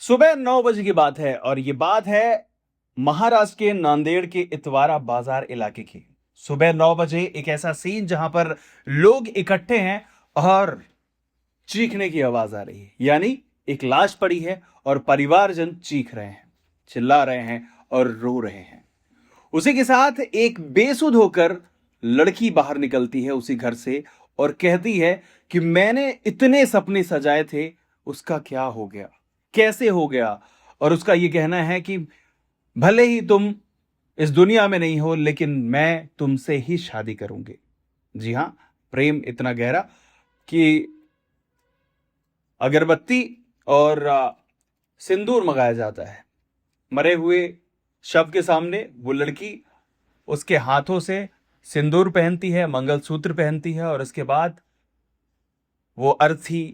सुबह 9 बजे की बात है और ये बात है महाराष्ट्र के नांदेड़ के इतवारा बाजार इलाके की। सुबह 9 बजे एक ऐसा सीन जहां पर लोग इकट्ठे हैं और चीखने की आवाज आ रही है। यानी एक लाश पड़ी है और परिवारजन चीख रहे हैं, चिल्ला रहे हैं और रो रहे हैं। उसी के साथ एक बेसुध होकर लड़की बाहर निकलती है उसी घर से और कहती है कि मैंने इतने सपने सजाए थे, उसका क्या हो गया, कैसे हो गया। और उसका यह कहना है कि भले ही तुम इस दुनिया में नहीं हो, लेकिन मैं तुमसे ही शादी करूंगी। जी हां, प्रेम इतना गहरा कि अगरबत्ती और सिंदूर मंगाया जाता है। मरे हुए शव के सामने वो लड़की उसके हाथों से सिंदूर पहनती है, मंगलसूत्र पहनती है और उसके बाद वो अर्थी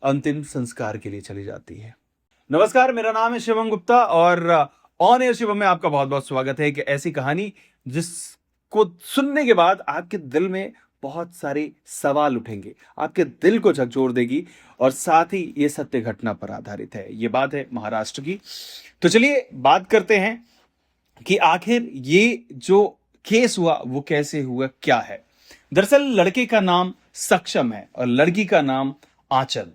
अंतिम संस्कार के लिए चली जाती है। नमस्कार, मेरा नाम है शिवम गुप्ता और ऑन एयर शिवम में आपका बहुत बहुत स्वागत है। कि ऐसी कहानी जिसको सुनने के बाद आपके दिल में बहुत सारे सवाल उठेंगे, आपके दिल को झकझोर देगी और साथ ही ये सत्य घटना पर आधारित है। ये बात है महाराष्ट्र की। तो चलिए बात करते हैं कि आखिर ये जो केस हुआ वो कैसे हुआ, क्या है। दरअसल लड़के का नाम सक्षम है और लड़की का नाम आंचल,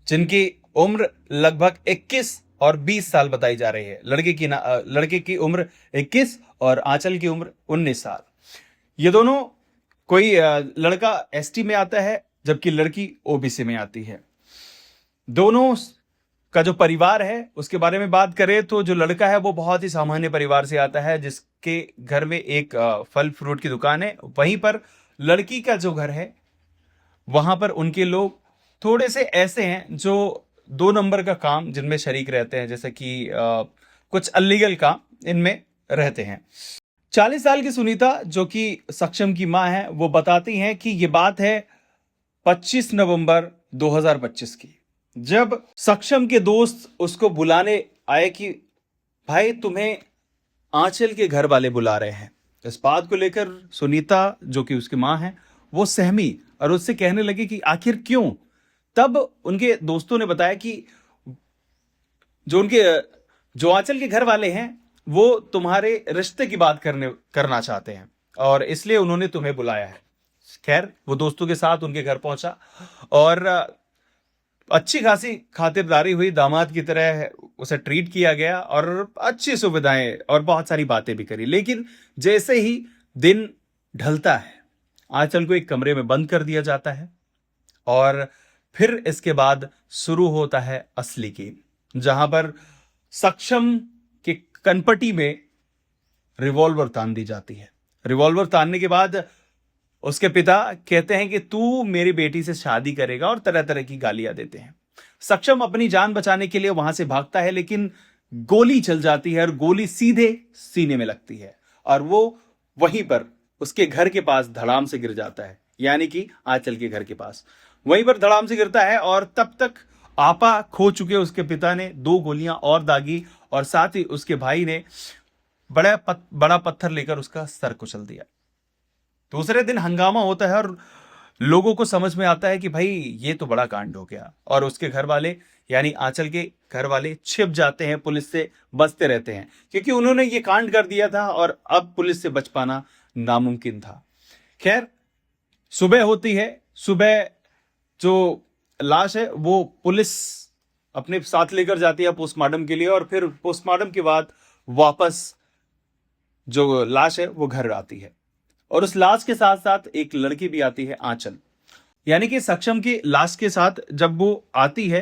जिनकी उम्र लगभग 21 और 20 साल बताई जा रही है। लड़के की उम्र 21 और आंचल की उम्र 19 साल। ये दोनों, कोई लड़का एसटी में आता है जबकि लड़की ओबीसी में आती है। दोनों का जो परिवार है उसके बारे में बात करें तो जो लड़का है वो बहुत ही सामान्य परिवार से आता है, जिसके घर में एक फल फ्रूट की दुकान है। वहीं पर लड़की का जो घर है वहां पर उनके लोग थोड़े से ऐसे हैं जो 2 नंबर का काम जिनमें शरीक रहते हैं, जैसे कि कुछ अनलीगल काम इनमें रहते हैं। 40 साल की सुनीता, जो कि सक्षम की मां है, वो बताती हैं कि ये बात है 25 नवंबर 2025 की, जब सक्षम के दोस्त उसको बुलाने आए कि भाई तुम्हें आंचल के घर वाले बुला रहे हैं। इस बात को लेकर सुनीता, जो कि उसकी मां है, वो सहमी और उससे कहने लगी कि आखिर क्यों। तब उनके दोस्तों ने बताया कि जो आंचल के घर वाले हैं वो तुम्हारे रिश्ते की बात करना चाहते हैं और इसलिए उन्होंने तुम्हें बुलाया है। खैर, वो दोस्तों के साथ उनके घर पहुंचा और अच्छी खासी खातिरदारी हुई, दामाद की तरह उसे ट्रीट किया गया और अच्छी सुविधाएं और बहुत सारी बातें भी करी। लेकिन जैसे ही दिन ढलता है, आंचल को एक कमरे में बंद कर दिया जाता है और फिर इसके बाद शुरू होता है असली गेम, जहां पर सक्षम के कनपटी में रिवॉल्वर तान दी जाती है। रिवॉल्वर तानने के बाद उसके पिता कहते हैं कि तू मेरी बेटी से शादी करेगा और तरह तरह की गालियां देते हैं। सक्षम अपनी जान बचाने के लिए वहां से भागता है, लेकिन गोली चल जाती है और गोली सीधे सीने में लगती है और वो वहीं पर उसके घर के पास धड़ाम से गिर जाता है, यानी कि आंचल के घर के पास वहीं पर धड़ाम से गिरता है। और तब तक आपा खो चुके उसके पिता ने 2 गोलियां और दागी और साथ ही उसके भाई ने बड़ा पत्थर लेकर उसका सर कुचल दिया। दूसरे दिन हंगामा होता है और लोगों को समझ में आता है कि भाई ये तो बड़ा कांड हो गया और उसके घर वाले, यानी आंचल के घर वाले, छिप जाते हैं, पुलिस से बचते रहते हैं, क्योंकि उन्होंने ये कांड कर दिया था और अब पुलिस से बच पाना नामुमकिन था। खैर, सुबह होती है। सुबह जो लाश है वो पुलिस अपने साथ लेकर जाती है पोस्टमार्टम के लिए और फिर पोस्टमार्टम के बाद वापस जो लाश है वो घर आती है और उस लाश के साथ साथ एक लड़की भी आती है, आंचल। यानी कि सक्षम की लाश के साथ जब वो आती है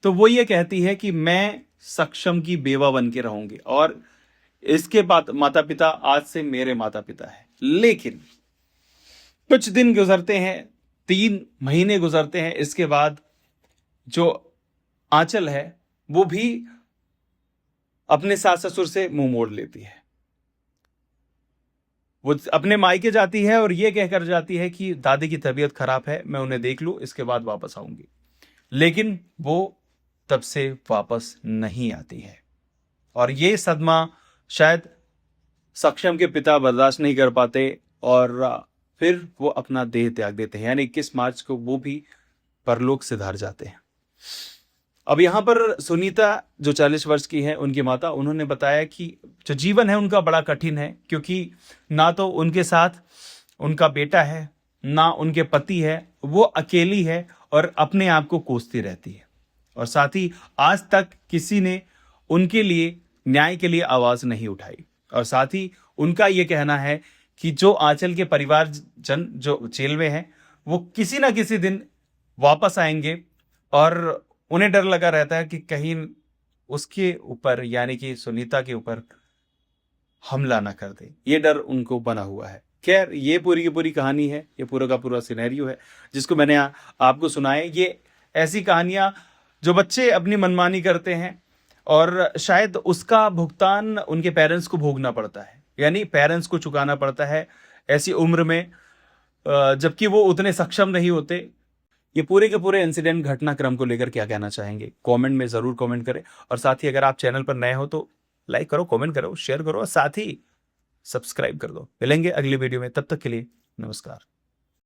तो वो ये कहती है कि मैं सक्षम की बेवा बन के रहूंगी और इसके बाद माता पिता आज से मेरे माता पिता है। लेकिन कुछ दिन गुजरते हैं, 3 महीने गुजरते हैं। इसके बाद जो आंचल है वो भी अपने सास ससुर से मुंह मोड़ लेती है। वो अपने मायके जाती है और ये कहकर जाती है कि दादी की तबीयत खराब है, मैं उन्हें देख लूं, इसके बाद वापस आऊंगी। लेकिन वो तब से वापस नहीं आती है और ये सदमा शायद सक्षम के पिता बर्दाश्त नहीं कर पाते और फिर वो अपना देह त्याग देते हैं। यानी 21 मार्च को वो भी परलोक सिधार जाते हैं। अब यहाँ पर सुनीता जो 40 वर्ष की है, उनकी माता, उन्होंने बताया कि जो जीवन है उनका बड़ा कठिन है, क्योंकि ना तो उनके साथ उनका बेटा है, ना उनके पति है, वो अकेली है और अपने आप को कोसती रहती है। और साथ ही आज तक किसी ने उनके लिए न्याय के लिए आवाज नहीं उठाई। और साथ ही उनका ये कहना है कि जो आंचल के परिवारजन जो जेल में हैं, वो किसी ना किसी दिन वापस आएंगे और उन्हें डर लगा रहता है कि कहीं उसके ऊपर, यानी कि सुनीता के ऊपर हमला ना कर दे। ये डर उनको बना हुआ है। खैर, ये पूरी की पूरी कहानी है, ये पूरा का पूरा सिनेरियो है जिसको मैंने आपको सुनाया। ये ऐसी कहानियां जो बच्चे अपनी मनमानी करते हैं और शायद उसका भुगतान उनके पेरेंट्स को भोगना पड़ता है, यानी पेरेंट्स को चुकाना पड़ता है ऐसी उम्र में, जबकि वो उतने सक्षम नहीं होते। ये पूरे के पूरे इंसिडेंट घटनाक्रम को लेकर क्या कहना चाहेंगे, कमेंट में जरूर कमेंट करें। और साथ ही अगर आप चैनल पर नए हो तो लाइक करो, कमेंट करो, शेयर करो और साथ ही सब्सक्राइब कर दो। मिलेंगे अगली वीडियो में, तब तक के लिए नमस्कार।